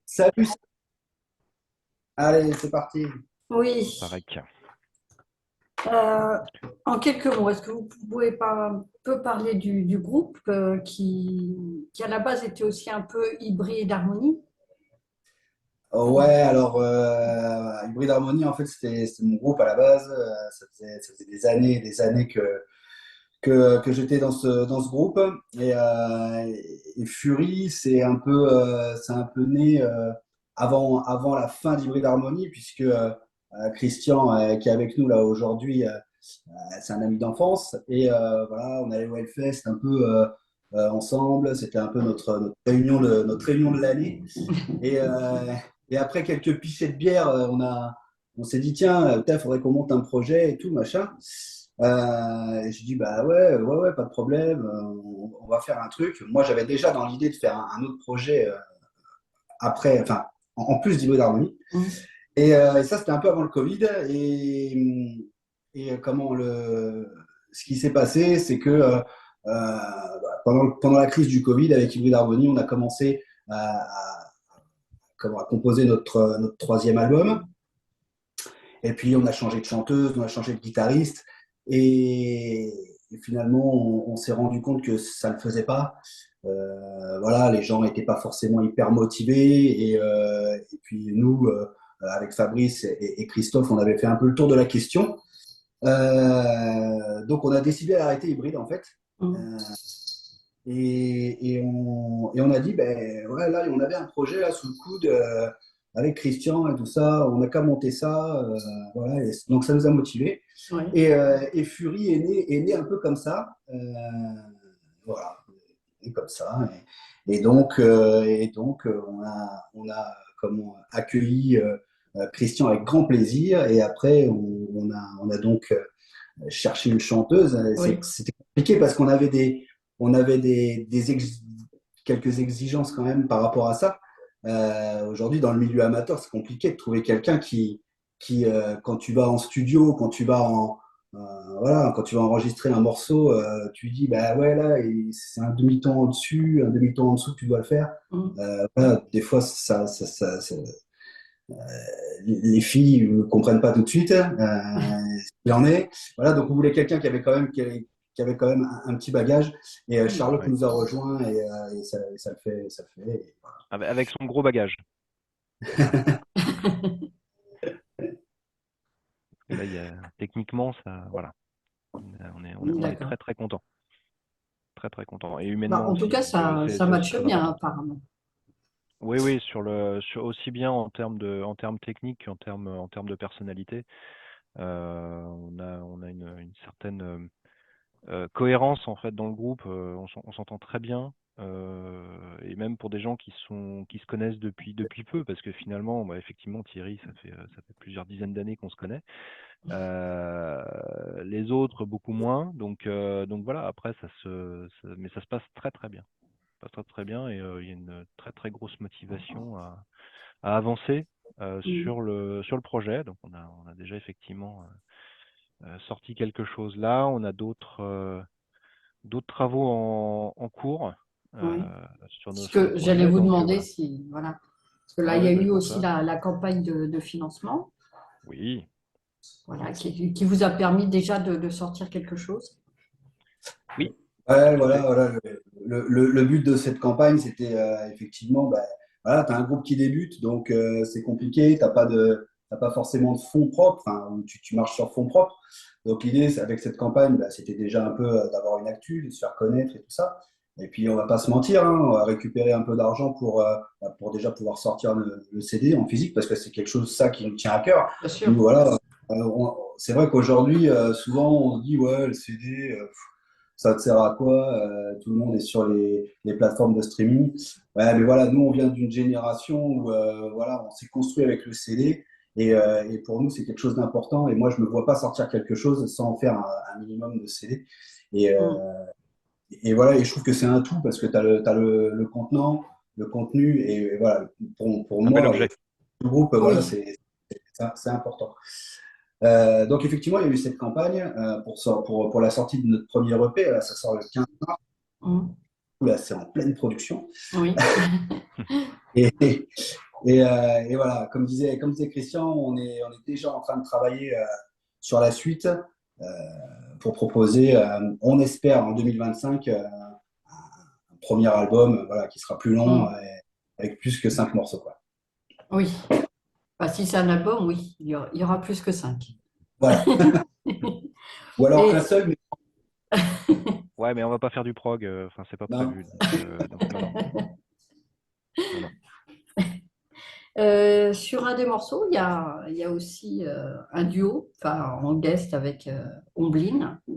Salut, allez, c'est parti. Oui. Pareil. Euh, En quelques mots, est-ce que vous pouvez pas un peu parler du groupe qui à la base était aussi un peu hybride d'harmonie? Ouais, alors, Hybrid Harmony, en fait, c'était mon groupe à la base. Ça faisait des années que j'étais dans ce groupe. Et Fury, c'est un peu né avant la fin d'Hybrid Harmony, puisque Christian, qui est avec nous là aujourd'hui, c'est un ami d'enfance. Et voilà, on allait au Hellfest un peu ensemble. C'était un peu notre réunion de l'année. Et, euh, et après quelques pichets de bière, on s'est dit, tiens, il faudrait qu'on monte un projet et tout, machin. Et j'ai dit, bah ouais, ouais, ouais, pas de problème, on va faire un truc. Moi, j'avais déjà dans l'idée de faire un autre projet après, enfin, en plus d'Hybrid Harmony. Mhm. Et ça, c'était un peu avant le Covid. Et ce qui s'est passé, c'est que pendant la crise du Covid, avec Hybrid Harmony, on a commencé à composer notre troisième album. Et puis, on a changé de chanteuse, on a changé de guitariste. Et, et finalement, on s'est rendu compte que ça ne le faisait pas. Voilà, les gens n'étaient pas forcément hyper motivés. Et puis, nous, avec Fabrice et Christophe, on avait fait un peu le tour de la question. Donc, on a décidé d'arrêter Hybride, en fait. Mhm. Euh, et on a dit, ben ouais, là, on avait un projet là sous le coude avec Christian et tout ça, on n'a qu'à monter ça. Voilà, donc ça nous a motivés. Oui. Et Fury est né un peu comme ça. Voilà, et comme ça. Et donc, on a comment, accueilli Christian avec grand plaisir. Et après, on a donc cherché une chanteuse. Oui. C'était compliqué parce qu'on avait quelques exigences quand même par rapport à ça. Aujourd'hui, dans le milieu amateur, c'est compliqué de trouver quelqu'un qui, quand tu vas en studio, voilà, quand tu vas enregistrer un morceau, tu dis, bah ouais, là, c'est un demi-ton au-dessus, un demi-ton en dessous que tu dois le faire. Mhm. Voilà, des fois, les filles ne comprennent pas tout de suite. Il y en est. Voilà, donc on voulait quelqu'un qui avait quand même un petit bagage. Et Charlotte Ouais. nous a rejoints et ça le fait. Et Avec son gros bagage. Parce que là, techniquement, ça, voilà. On est D'accord. très très content. Très très content. Et Bah, humainement en tout aussi. cas, Donc, c'est ça c'est aussi matche très bien important. apparemment. Oui, oui, aussi bien en termes techniques qu'en termes de personnalité. On a une certaine cohérence en fait dans le groupe. On s'entend très bien. Et même pour des gens qui se connaissent depuis peu, parce que finalement, bah, effectivement, Thierry, ça fait plusieurs dizaines d'années qu'on se connaît. Les autres, beaucoup moins. Donc voilà, après, mais ça se passe très très bien. Ça se passe très très bien et il y a une très très grosse motivation à avancer Mhm. sur le projet. Donc on a déjà effectivement sorti quelque chose là. On a d'autres travaux en cours Oui. sur Ce le que j'allais projet. vous Donc demander voilà. si, voilà. Parce que là, Ouais, il y ouais, a bah, eu écoute, aussi la campagne de financement, oui, voilà, qui vous a permis déjà de sortir quelque chose. oui, ouais, tout à voilà, fait. voilà. Le but de cette campagne, c'était effectivement, bah, voilà, tu as un groupe qui débute, donc c'est compliqué, t'as pas forcément de fonds propres, enfin, tu marches sur fonds propres. Donc l'idée, avec cette campagne, bah, c'était déjà un peu d'avoir une actu, de se faire connaître et tout ça. Et puis, on va pas se mentir, hein, on va récupérer un peu d'argent pour déjà pouvoir sortir le CD en physique, parce que c'est quelque chose, ça, qui nous tient à cœur. Bien sûr. Nous, voilà, c'est vrai qu'aujourd'hui, souvent, on se dit, ouais, le CD, ça te sert à quoi? Tout le monde est sur les plateformes de streaming. Ouais, mais voilà, nous, on vient d'une génération où voilà, on s'est construit avec le CD. Et pour nous, c'est quelque chose d'important. Et moi, je ne me vois pas sortir quelque chose sans faire un minimum de CD. Et, euh, Mm. et voilà, et je trouve que c'est un tout parce que tu as le contenant, le contenu. Et voilà, pour Un bel moi, objet. le groupe, voilà, Oui. c'est important. Donc effectivement, il y a eu cette campagne pour la sortie de notre premier EP. Là, ça sort le 15. Mm. Là, c'est en pleine production. Oui. Et, Et voilà, comme disait Christian, on est déjà en train de travailler sur la suite pour proposer, on espère en 2025, un premier album voilà, qui sera plus long, Mm. avec plus que 5 morceaux, quoi. Oui. Bah, si c'est un album, oui, il y aura plus que 5. Voilà. Ou alors qu'un Et seul, mais Ouais, mais on va pas faire du prog, enfin, c'est pas non. prévu. Donc non, non, non, non. sur un des morceaux, il y a aussi un duo, enfin en guest avec Omblin, Ouais.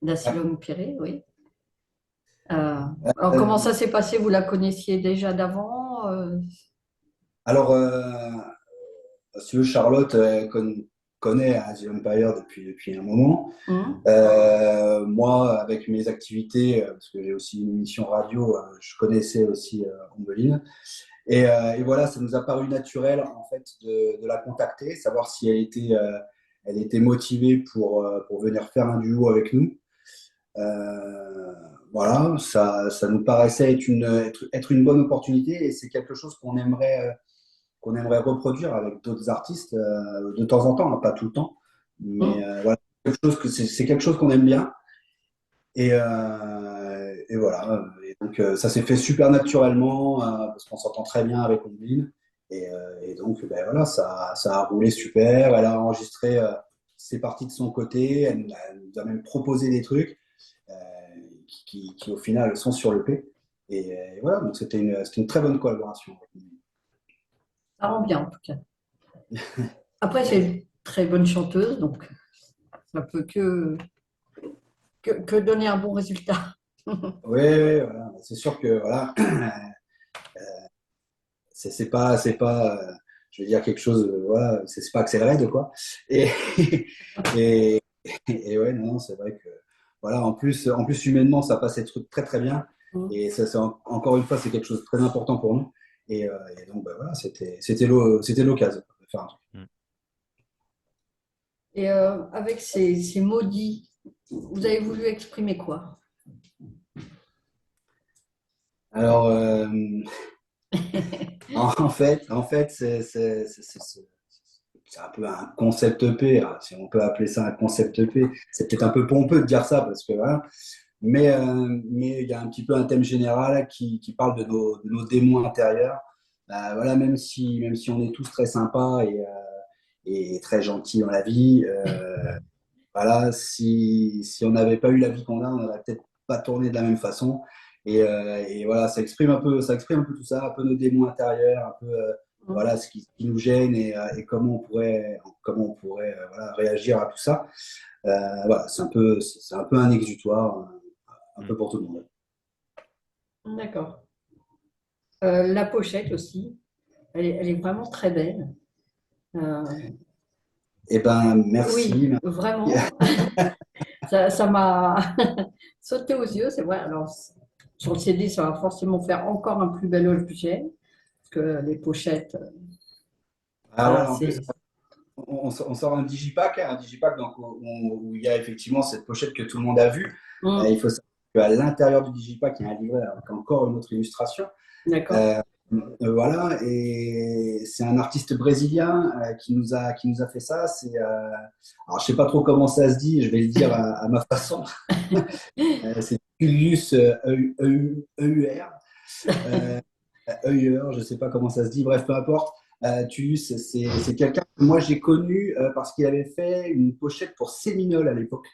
d'Asylum Piré, oui. Alors comment ça s'est passé? Vous la connaissiez déjà d'avant? Alors, si tu veux, Charlotte connaît As the Empire depuis un moment. Hmm. Moi, avec mes activités, parce que j'ai aussi une émission radio, je connaissais aussi Ombeline. Et voilà, ça nous a paru naturel en fait de la contacter, savoir si elle était motivée pour venir faire un duo avec nous. Voilà, ça nous paraissait être une bonne opportunité et c'est quelque chose qu'on aimerait reproduire avec d'autres artistes de temps en temps, hein, pas tout le temps. Mais Hmm. voilà, c'est quelque chose qu'on aime bien. Et voilà. Et donc, ça s'est fait super naturellement parce qu'on s'entend très bien avec Omblin. Et donc, ben voilà, ça a roulé super. Elle a enregistré ses parties de son côté. Elle nous a même proposé des trucs euh, qui, au final, sont sur le P. Et voilà, donc c'était une très bonne collaboration. Ça rend bien en tout cas. Après, c'est une très bonne chanteuse, donc ça peut que donner un bon résultat. Oui, voilà. C'est sûr que voilà, c'est pas, je veux dire quelque chose, voilà, c'est pas accéléré de quoi. Et, et, et ouais, non, c'est vrai que voilà, en plus humainement, ça passe être très très bien. Hmm. Et ça, encore une fois, c'est quelque chose de très important pour nous. Et donc, bah, voilà, c'était l'occasion de faire un truc. Mm. Et avec ces maudits, vous avez voulu exprimer quoi? Alors, en fait, c'est un peu un concept EP, hein, si on peut appeler ça un concept EP. C'est peut-être un peu pompeux de dire ça parce que voilà, mais il y a un petit peu un thème général qui parle de nos démons intérieurs. Voilà, même si on est tous très sympas et très gentils dans la vie, voilà, si on n'avait pas eu la vie qu'on a, on n'aurait peut-être pas tourné de la même façon. Et voilà, ça exprime un peu tout ça, un peu nos démons intérieurs, un peu Hmm. voilà, ce qui nous gêne et comment on pourrait voilà, réagir à tout ça. Voilà, c'est un peu un exutoire, un Mm. peu pour tout le monde. D'accord. La pochette aussi, elle est vraiment très belle. Euh, Eh ben, oui, merci. vraiment. Ça m'a sauté aux yeux, c'est vrai. Alors, sur le CD, ça va forcément faire encore un plus bel objet, parce que les pochettes, Ah ouais, voilà, en plus, c'est. on sort un digipack donc, où il y a effectivement cette pochette que tout le monde a vue. Hmm. Il faut savoir qu'à l'intérieur du digipack, il y a un livret avec encore une autre illustration. D'accord. Euh, voilà, et c'est un artiste brésilien qui nous a fait ça. Alors, je sais pas trop comment ça se dit, je vais le dire à ma façon. C'est Julius EUR. Euh, Euer, je sais pas comment ça se dit, bref, peu importe. Tullius, c'est quelqu'un que moi j'ai connu parce qu'il avait fait une pochette pour Séminole à l'époque.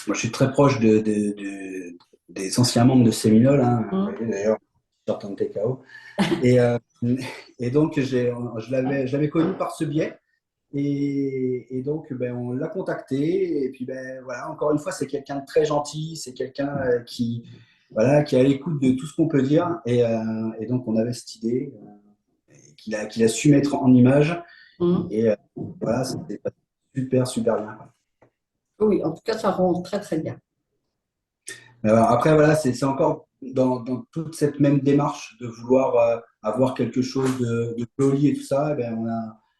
Moi, je suis très proche des anciens membres de Séminole, hein, Hmm. d'ailleurs, sur TKO. Et, euh, et donc, je l'avais connu par ce biais. Et donc, ben, on l'a contacté. Et puis, ben, voilà, encore une fois, c'est quelqu'un de très gentil. C'est quelqu'un voilà, qui est à l'écoute de tout ce qu'on peut dire. Et donc, on avait cette idée qu'il a su mettre en image. Hmm. Et voilà, c'était super, super bien. Oui, en tout cas, ça rend très, très bien. Mais alors, après, voilà, c'est encore dans toute cette même démarche de vouloir avoir quelque chose de poli et tout ça. Eh ben,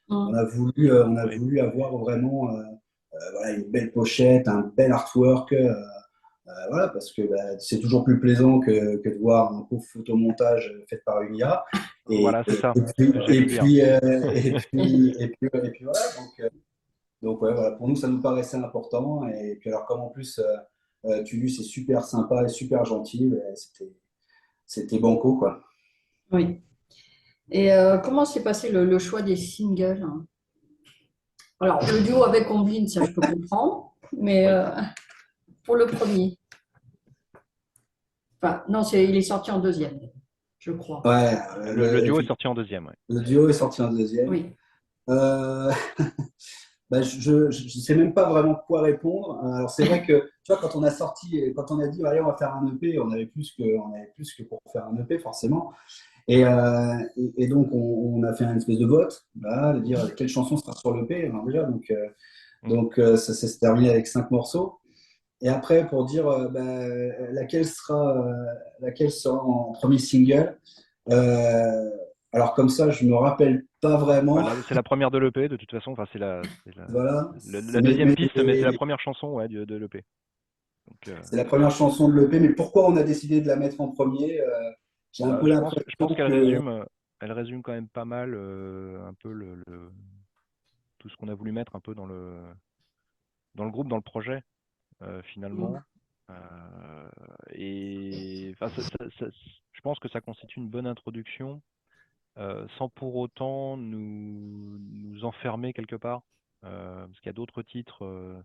Hmm. on a Oui. voulu avoir vraiment voilà, une belle pochette, un bel artwork. Voilà, parce que bah, c'est toujours plus plaisant que de voir un pauvre photomontage fait par une IA. Et, Voilà, c'est ça, puis, ce que j'allais dire. et puis voilà. Donc ouais, voilà, pour nous, ça nous paraissait important. Et puis alors, comme en plus, Tulus est super sympa et super gentil, c'était banco, quoi. Oui. Et comment s'est passé le choix des singles, hein? Alors, le duo avec Combine, ça je peux comprendre, mais Oui. pour le premier, enfin, non, il est sorti en deuxième, je crois. Ouais, Le duo est sorti en deuxième, ouais. le duo est sorti en deuxième. Oui. Euh, bah, je sais même pas vraiment quoi répondre. Alors c'est vrai que tu vois quand on a sorti, quand on a dit allez on va faire un EP, on avait plus que pour faire un EP forcément. Et donc on a fait une espèce de vote, voilà, de dire quelle chanson sera sur l'EP. Alors déjà Mm. ça s'est terminé avec 5 morceaux. Et après pour dire laquelle sera en premier single. Euh, alors comme ça je me rappelle pas vraiment. Voilà, c'est la première de l'EP, de toute façon. Enfin, Voilà. la deuxième piste, mais c'est la première chanson, ouais, de l'EP. Donc, C'est la première chanson de l'EP, mais pourquoi on a décidé de la mettre en premier j'ai un bah, peu je pense l'impression que. elle résume quand même pas mal un peu tout ce qu'on a voulu mettre un peu dans le groupe, dans le projet, finalement. Et enfin, je pense que ça constitue une bonne introduction, sans pour autant nous enfermer quelque part. Parce qu'il y a d'autres titres,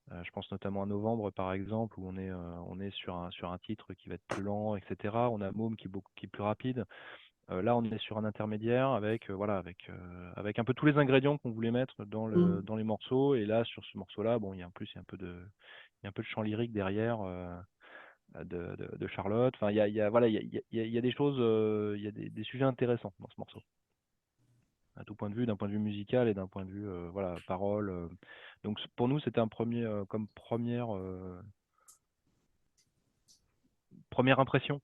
je pense notamment à Novembre par exemple, où on est sur un titre qui va être plus lent, etc. On a Môme qui est plus rapide. Là, on est sur un intermédiaire voilà, avec un peu tous les ingrédients qu'on voulait mettre dans les morceaux. Et là, sur ce morceau-là, bon, il y a un peu de chant lyrique derrière, de Charlotte. Enfin, voilà, il y a des choses, il y a des sujets intéressants dans ce morceau, à tout point de vue, d'un point de vue musical et d'un point de vue, voilà, parole. Donc pour nous, c'était un premier, comme première impression.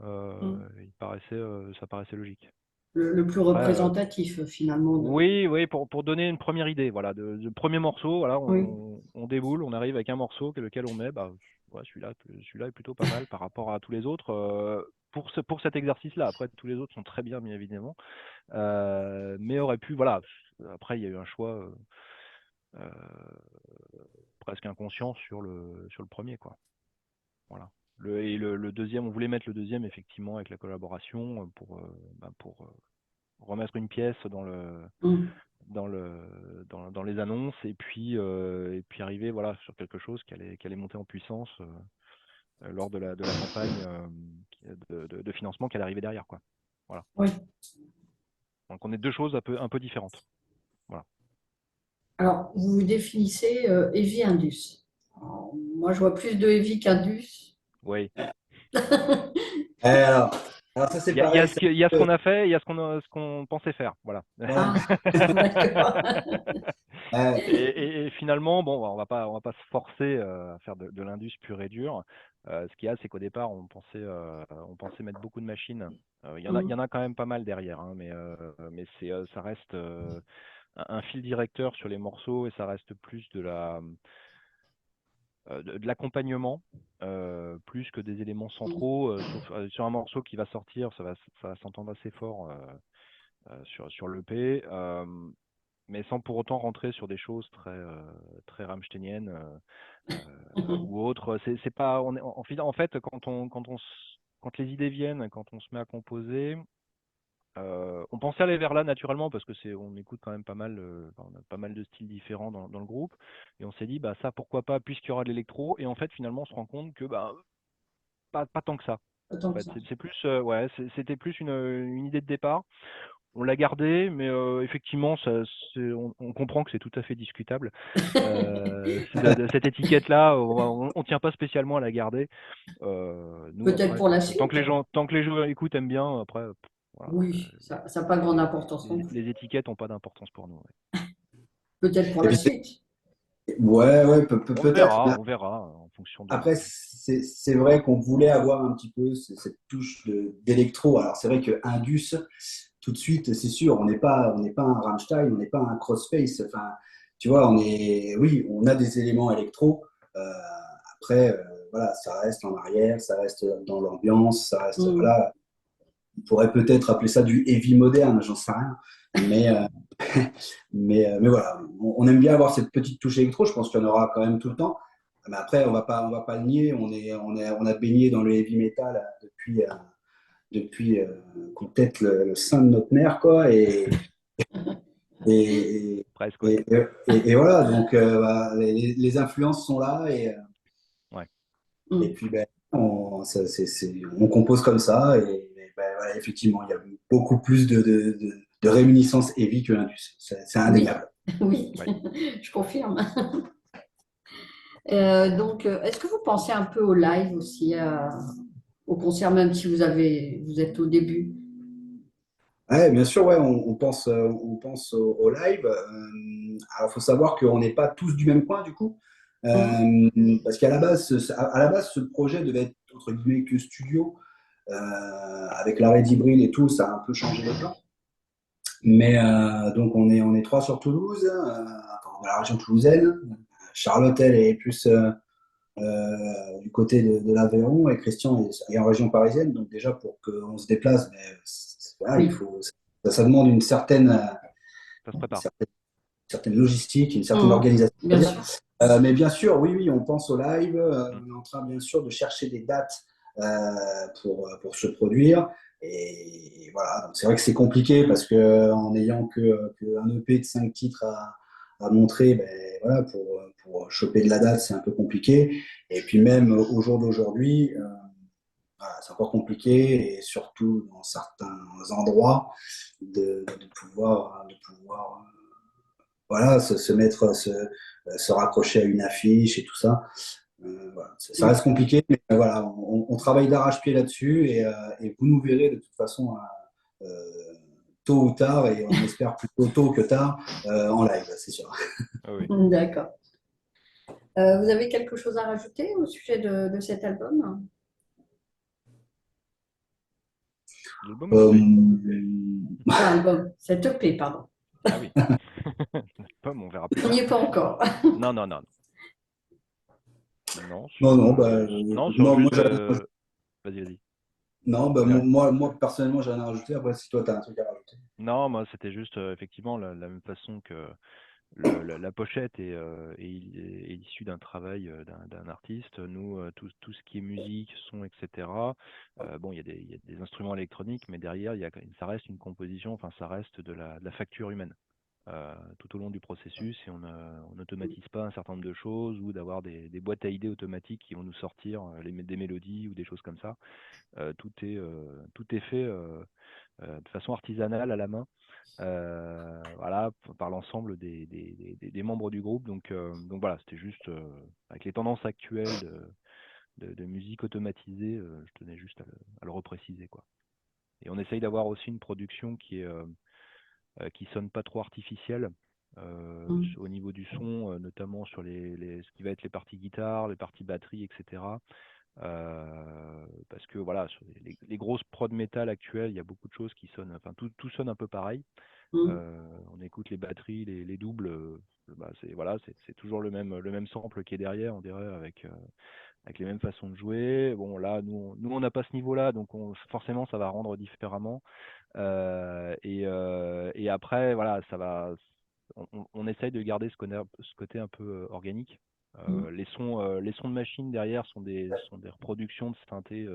Ça paraissait logique. Le plus Après, représentatif finalement de. oui, oui, pour donner une première idée, voilà, de premier morceau, voilà, Oui. on déboule, on arrive avec un morceau lequel on met, bah, ouais, celui-là est plutôt pas mal par rapport à tous les autres. Pour cet exercice-là, après tous les autres sont très bien, bien évidemment, mais aurait pu, voilà. Après, il y a eu un choix euh, presque inconscient sur le premier, quoi. Voilà. Le deuxième, on voulait mettre le deuxième effectivement avec la collaboration pour remettre une pièce Mm. dans les annonces et puis arriver voilà sur quelque chose qui allait monter en puissance lors de la campagne de financement qui allait arriver derrière, quoi. Voilà. Oui. Donc on est deux choses un peu différentes. Voilà. Alors, vous vous définissez heavy indus. Alors, moi, je vois plus de heavy qu'indus. Oui. Alors, alors ça c'est Il y a pareil. il y a ce qu'on a fait, il y a ce qu'on pensait faire. Voilà. Voilà. Ah, d'accord. Euh, Et finalement, bon, on va pas se forcer à faire de l'indus pur et dur. Ce qu'il y a, c'est qu'au départ, on pensait mettre beaucoup de machines. Il y en Mm. a quand même pas mal derrière, hein, mais ça reste un fil directeur sur les morceaux et ça reste plus de l'accompagnement, plus que des éléments centraux. Sauf sur un morceau qui va sortir, ça va s'entendre assez fort sur l'EP. Mais sans pour autant rentrer sur des choses très rammsteiniennes ou autres. C'est pas, en fait, quand les idées viennent, quand on se met à composer, on pensait aller vers là naturellement parce que on écoute quand même pas mal, on a pas mal de styles différents dans le groupe, et on s'est dit bah ça pourquoi pas puisqu'il y aura de l'électro, et en fait finalement on se rend compte que bah pas tant que ça. En Autant que fait, ça. c'est plus, ouais, c'était plus une idée de départ. On l'a gardé, mais effectivement, on comprend que c'est tout à fait discutable. Cette étiquette-là, on tient pas spécialement à la garder. Nous, Peut-être après, pour la suite. tant que les gens écoutent, aiment bien, après, voilà, Oui, ça n'a pas grande importance non plus. les étiquettes n'ont pas d'importance pour nous. Ouais. Peut-être pour et la puis suite. ouais, ouais, peut-être. On verra en fonction de. Après, c'est vrai qu'on voulait avoir un petit peu cette touche d'électro. Alors, c'est vrai que Indus, tout de suite, c'est sûr, on n'est pas un Rammstein, on n'est pas un Crossface. Enfin, tu vois, oui, on a des éléments électro. Euh, après, voilà, ça reste en arrière, ça reste dans l'ambiance, ça reste, Mm. voilà, on pourrait peut-être appeler ça du heavy moderne, j'en sais rien. Mais, mais voilà, on aime bien avoir cette petite touche électro. Je pense qu'il y en aura quand même tout le temps. Mais après, on va pas le nier. On a baigné dans le heavy metal depuis qu'on tête le sein de notre mère, quoi. Et, Presque, ouais. et voilà, donc bah, les influences sont là. Ouais. Et Mm. puis, ben, on compose comme ça. Et ben, voilà, effectivement, il y a beaucoup plus de réminiscences heavy que l'Indus. C'est Oui, indéniable. oui, Ouais. je confirme. Donc, est-ce que vous pensez un peu au live aussi, au concert, même si vous êtes au début? Ouais, bien sûr, ouais, on pense au live. Alors, il faut savoir qu'on n'est pas tous du même coin, du coup. Mm. Parce qu'à la base, à la base, ce projet devait être, entre guillemets, que studio. Avec l'arrêt d'Ibril et tout, ça a un peu changé les plans. Mais donc, on est trois sur Toulouse, dans la région toulousaine. Charlotte, elle, est plus du côté de l'Aveyron et Christian est en région parisienne. Donc, déjà, pour qu'on se déplace, ben, voilà, Oui. ça demande Ça se une prépare. certaine, certaine logistique, une certaine Mm. organisation, on Bien va dire. sûr. Mais bien sûr, oui, oui, on pense au live. Mm. On est en train, bien sûr, de chercher des dates pour se produire. Et voilà, donc c'est vrai que c'est compliqué parce que en n'ayant un EP de 5 titres à montrer, ben, voilà, pour choper de la date, c'est un peu compliqué. Et puis même au jour d'aujourd'hui, voilà, c'est encore compliqué et surtout dans certains endroits de pouvoir voilà, se mettre, se raccrocher à une affiche et tout ça. Voilà. Ça Mm. reste compliqué, mais voilà, on travaille d'arrache-pied là-dessus et vous nous verrez de toute façon tôt ou tard, et on espère plutôt tôt que tard, en live, c'est sûr. Ah oui. D'accord. Vous avez quelque chose à rajouter au sujet de cet album? L'album, Euh, oui. Enfin, album, cet EP, pardon. Ah oui. L'album, on verra plus On n'y tard. est pas encore. Non, non, non. Non, non, non, bah, non, sur non, moi, juste. Vas-y, vas-y. non, bah, moi, personnellement, j'ai rien à rajouter. Après, si toi, tu as un truc à rajouter. Non, moi, c'était juste effectivement la même façon que la pochette est issue d'un travail d'un artiste. Nous, tout ce qui est musique, son, etc. Bon, il y a des instruments électroniques, mais derrière, ça reste une composition, enfin, ça reste de la facture humaine. Tout au long du processus et on n'automatise pas un certain nombre de choses ou d'avoir des boîtes à idées automatiques qui vont nous sortir des mélodies ou des choses comme ça. Tout est fait de façon artisanale à la main, voilà, par l'ensemble des membres du groupe. Donc voilà, c'était juste avec les tendances actuelles de musique automatisée, je tenais juste à le repréciser, quoi. Et on essaye d'avoir aussi une production qui sonne pas trop artificielle. Mm. Au niveau du son, notamment sur ce qui va être les parties guitare, les parties batterie, etc. Parce que voilà, sur les grosses prod métal actuelles, il y a beaucoup de choses qui sonnent, enfin tout sonne un peu pareil. Mm. On écoute les batteries, les doubles, bah, c'est toujours le même sample qui est derrière, on dirait, avec les mêmes façons de jouer. Bon, là, nous on n'a pas ce niveau-là, donc forcément, ça va rendre différemment. Et après, voilà, on essaye de garder ce côté un peu organique. Mm. Les sons de machine derrière sont des reproductions de synthé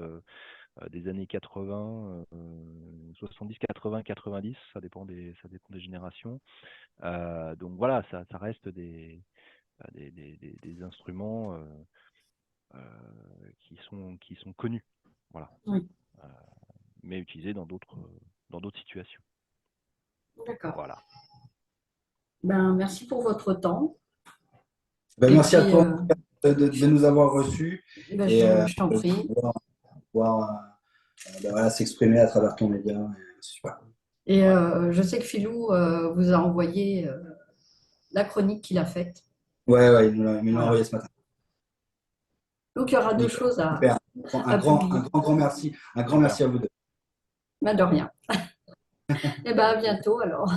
des années 80, 70, 80, 90, ça dépend des générations. Donc voilà, ça reste des instruments qui sont connus, voilà, Oui, euh, mais utilisés dans d'autres situations. d'accord. Voilà. Ben, merci pour votre temps. Ben, Et merci à puis, toi de nous avoir reçus ben, et je t'en de prie. pouvoir ben, voilà, s'exprimer à travers ton média. C'est super. Et Ouais. je sais que Philou vous a envoyé la chronique qu'il a faite. Ouais, ouais, il me l'a Voilà. envoyé ce matin. Donc, il y aura deux Nickel. choses Super. à publier. Grand merci. Un grand Super. merci à vous deux. Ben, de rien. Et ben, à bientôt alors.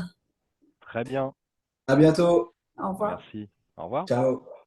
Très bien. À bientôt. Au revoir. Merci. Au revoir. Ciao.